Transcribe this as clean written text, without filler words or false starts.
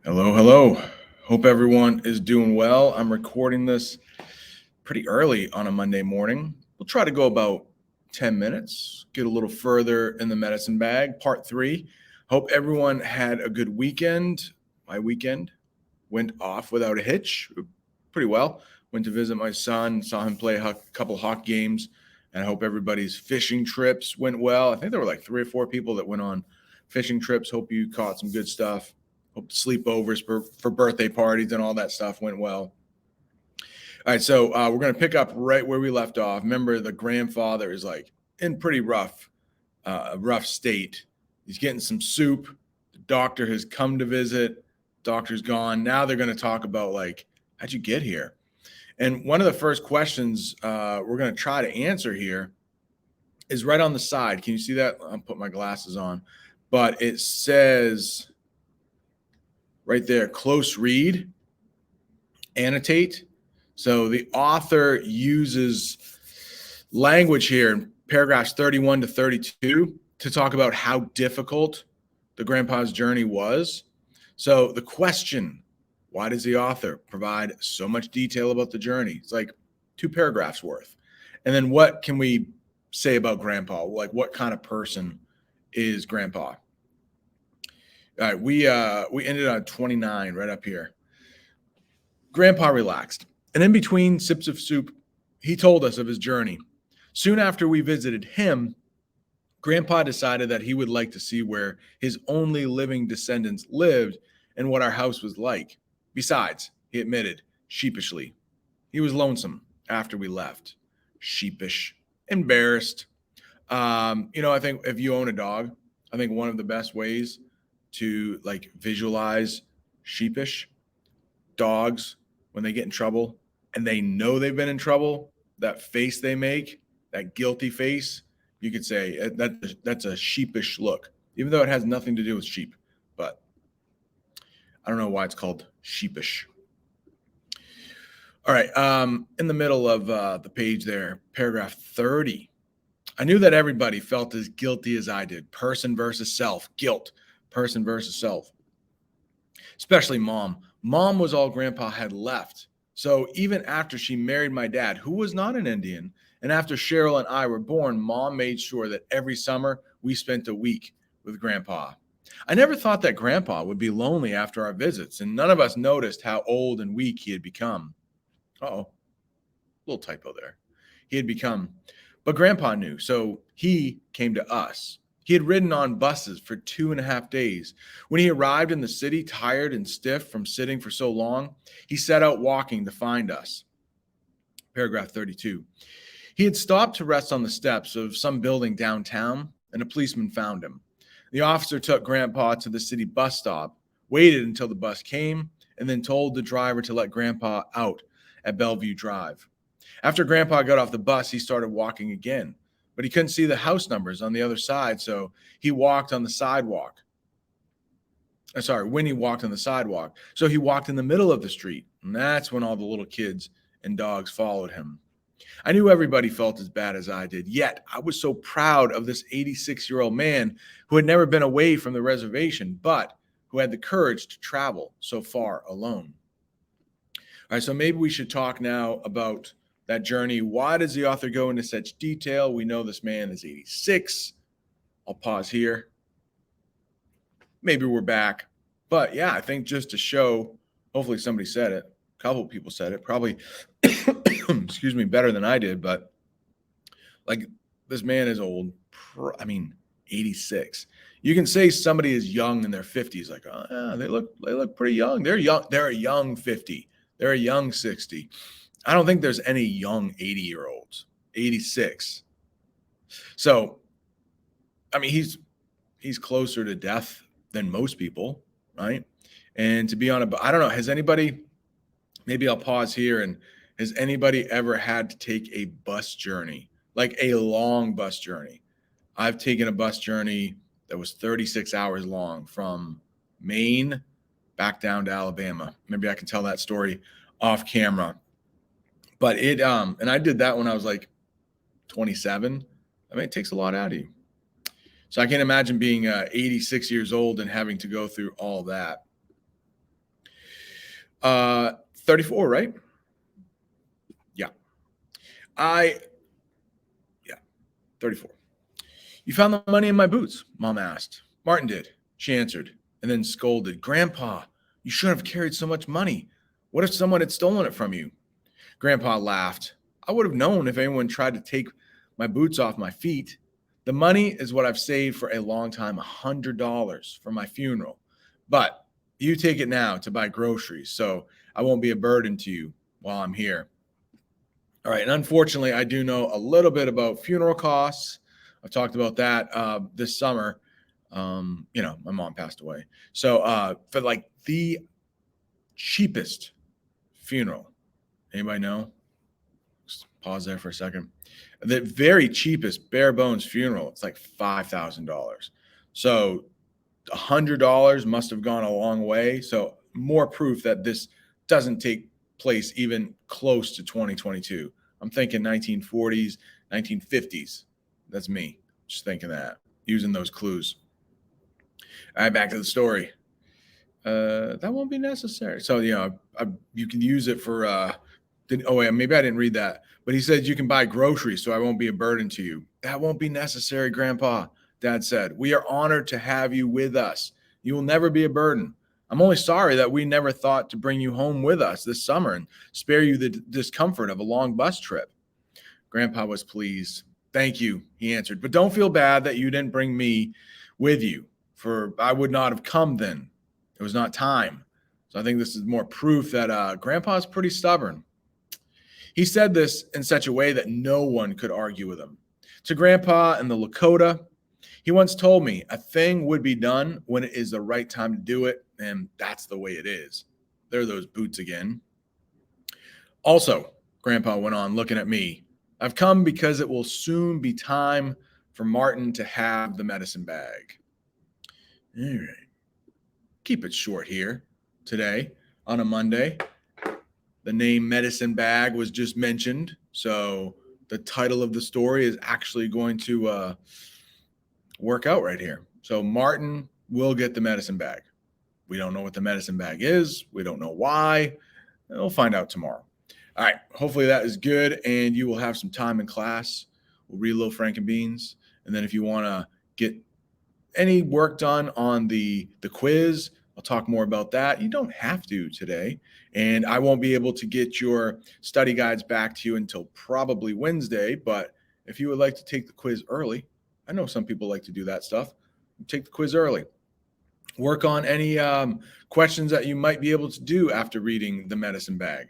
Hello, hello. Hope everyone is doing well. I'm recording this pretty early on a Monday morning. We'll try to go about 10 minutes, get a little further in the medicine bag. Part three. Hope everyone had a good weekend. My weekend went off without a hitch pretty well. Went to visit my son, saw him play a couple hockey games, and I hope everybody's fishing trips went well. I think there were like 3 or 4 people that went on fishing trips. Hope you caught some good stuff. Hope the sleepovers for birthday parties and all that stuff went well. All right, so we're going to pick up right where we left off. Remember, the grandfather is like in pretty rough state. He's getting some soup. The doctor has come to visit. Doctor's gone. Now they're going to talk about like, how'd you get here? And one of the first questions we're going to try to answer here is right on the side. Can you see that? I'll put my glasses on. But it says right there, close read, annotate. So the author uses language here in paragraphs 31 to 32 to talk about how difficult the grandpa's journey was. So the question, why does the author provide so much detail about the journey? It's like 2 paragraphs worth. And then what can we say about grandpa? Like what kind of person is grandpa? All right, we ended on 29 right up here. Grandpa relaxed, and in between sips of soup, he told us of his journey. Soon after we visited him, Grandpa decided that he would like to see where his only living descendants lived and what our house was like. Besides, he admitted, sheepishly, he was lonesome after we left. Sheepish, embarrassed. I think if you own a dog, I think one of the best ways to like visualize sheepish dogs when they get in trouble and they know they've been in trouble, that face they make, that guilty face, you could say that's a sheepish look, even though it has nothing to do with sheep. But I don't know why it's called sheepish. All right. In the middle of the page there, paragraph 30. I knew that everybody felt as guilty as I did. Person versus self, guilt, person versus self, especially mom. Mom was all grandpa had left. So even after she married my dad, who was not an Indian, and after Cheryl and I were born, mom made sure that every summer we spent a week with grandpa. I never thought that grandpa would be lonely after our visits, and none of us noticed how old and weak he had become. Oh, little typo there. He had become. But grandpa knew, so he came to us. He had ridden on buses for 2.5 days. When he arrived in the city, tired and stiff from sitting for so long, he set out walking to find us. Paragraph 32. He had stopped to rest on the steps of some building downtown, and a policeman found him. The officer took Grandpa to the city bus stop, waited until the bus came, and then told the driver to let Grandpa out at Bellevue Drive. After Grandpa got off the bus, he started walking again, but he couldn't see the house numbers on the other side, so he walked on the sidewalk. When he walked on the sidewalk. So he walked in the middle of the street, and that's when all the little kids and dogs followed him. I knew everybody felt as bad as I did, yet I was so proud of this 86-year-old man who had never been away from the reservation, but who had the courage to travel so far alone. All right, so maybe we should talk now about that journey. Why does the author go into such detail? We know this man is 86. I'll pause here. Maybe we're back. But yeah, I think just to show, hopefully somebody said it. A couple of people said it, probably, excuse me, better than I did. But like this man is old. 86. You can say somebody is young in their 50s, like, oh, yeah, they look pretty young. They're young. They're a young 50. They're a young 60. I don't think there's any young 80-year-olds. 86. So, he's closer to death than most people, right? And to be on I don't know, has anybody, maybe I'll pause here, and has anybody ever had to take a bus journey, like a long bus journey? I've taken a bus journey that was 36 hours long from Maine back down to Alabama. Maybe I can tell that story off camera. But and I did that when I was like 27. It takes a lot out of you. So I can't imagine being 86 years old and having to go through all that. 34, right? Yeah. Yeah, 34. You found the money in my boots, Mom asked. Martin did, she answered, and then scolded. Grandpa, you shouldn't have carried so much money. What if someone had stolen it from you? Grandpa laughed. I would have known if anyone tried to take my boots off my feet. The money is what I've saved for a long time, $100 for my funeral. But you take it now to buy groceries, so I won't be a burden to you while I'm here. All right. And unfortunately, I do know a little bit about funeral costs. I've talked about that this summer. My mom passed away. So for like the cheapest funeral, anybody know? Just pause there for a second. The very cheapest bare bones funeral, it's like $5,000. So $100 must have gone a long way. So more proof that this doesn't take place even close to 2022. I'm thinking 1940s, 1950s. That's me just thinking that, using those clues. All right, back to the story. That won't be necessary. So, you can use it for, maybe I didn't read that. But he said you can buy groceries, so I won't be a burden to you. That won't be necessary, Grandpa, Dad said. We are honored to have you with us. You will never be a burden. I'm only sorry that we never thought to bring you home with us this summer and spare you the discomfort of a long bus trip. Grandpa was pleased. Thank you, he answered. But don't feel bad that you didn't bring me with you, for I would not have come then. It was not time. So I think this is more proof that Grandpa is pretty stubborn. He said this in such a way that no one could argue with him. To Grandpa and the Lakota, he once told me a thing would be done when it is the right time to do it, and that's the way it is. There are those boots again. Also, Grandpa went on, looking at me, I've come because it will soon be time for Martin to have the medicine bag. All right. Keep it short here today on a Monday. The name medicine bag was just mentioned, so the title of the story is actually going to work out right here. So Martin will get the medicine bag. We don't know what the medicine bag is. We don't know why. We'll find out tomorrow. All right. Hopefully that is good, and you will have some time in class. We'll read a little Frankenbeans, and then if you want to get any work done on the quiz, I'll talk more about that. You don't have to today, and I won't be able to get your study guides back to you until probably Wednesday. But if you would like to take the quiz early, I know some people like to do that stuff. Take the quiz early. Work on any questions that you might be able to do after reading the medicine bag.